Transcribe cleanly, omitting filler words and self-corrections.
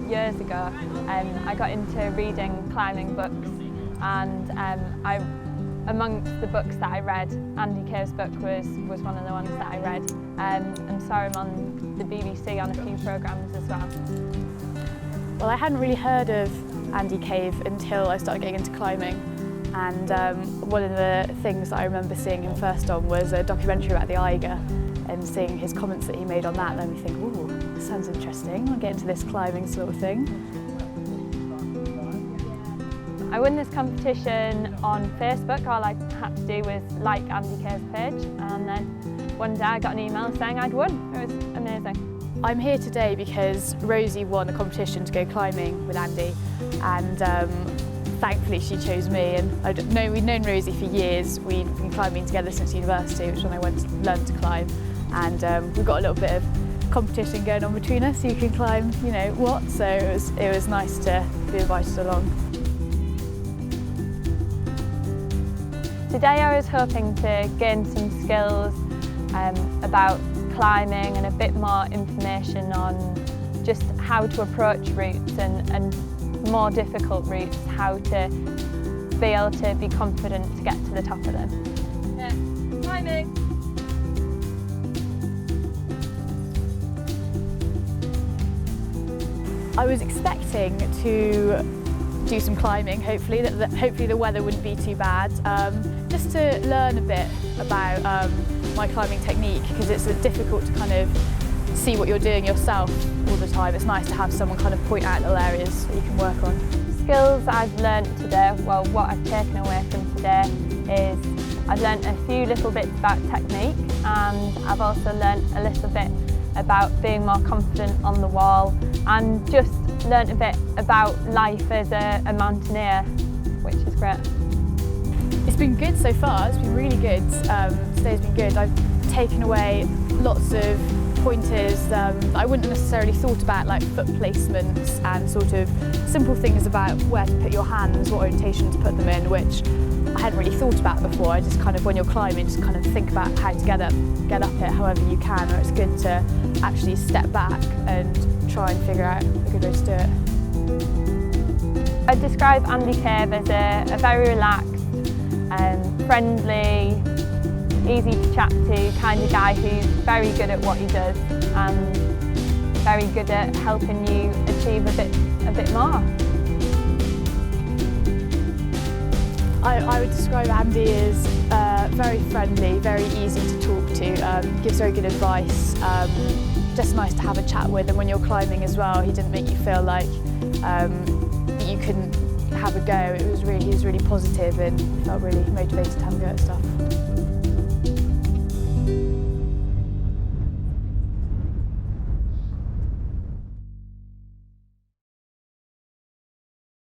years ago, I got into reading climbing books, and amongst the books that I read, Andy Cave's book was one of the ones that I read, and saw him on the BBC on a few programmes as well. Well, I hadn't really heard of Andy Cave until I started getting into climbing, and one of the things that I remember seeing him first on was a documentary about the Eiger, and seeing his comments that he made on that made me think, ooh, this sounds interesting, I'll get into this climbing sort of thing. I won this competition on Facebook. All I had to do was like Andy Cave's page, and then one day I got an email saying I'd won. It was amazing. I'm here today because Rosie won a competition to go climbing with Andy, and thankfully she chose me. And we'd known Rosie for years. We'd been climbing together since university, which is when I went to learn to climb, and we've got a little bit of competition going on between us, so you can climb, you know what. So it was nice to be invited along. Today I was hoping to gain some skills about climbing and a bit more information on just how to approach routes and more difficult routes, how to be able to be confident to get to the top of them. Yeah, climbing! I was expecting to do some climbing, hopefully the weather wouldn't be too bad, just to learn a bit about my climbing technique, because it's difficult to kind of see what you're doing yourself all the time. It's nice to have someone kind of point out little areas that you can work on. Skills I've learnt today, well, what I've taken away from today is I've learnt a few little bits about technique, and I've also learnt a little bit about being more confident on the wall, and just learnt a bit about life as a mountaineer, which is great. It's been good so far, it's been really good. Today's been good. I've taken away lots of pointers that I wouldn't have necessarily thought about, like foot placements and sort of simple things about where to put your hands, what orientation to put them in, which I hadn't really thought about before. I just kind of, when you're climbing, just kind of think about how to get up it however you can, or it's good to actually step back and try and figure out a good way to do it. I'd describe Andy Cave as a very relaxed, friendly, easy to chat to kind of guy who's very good at what he does and very good at helping you achieve a bit more. I would describe Andy as very friendly, very easy to talk to, gives very good advice, just nice to have a chat with, and when you're climbing as well, he didn't make you feel like you couldn't have a go. He was really positive and felt really motivated to have a go at stuff.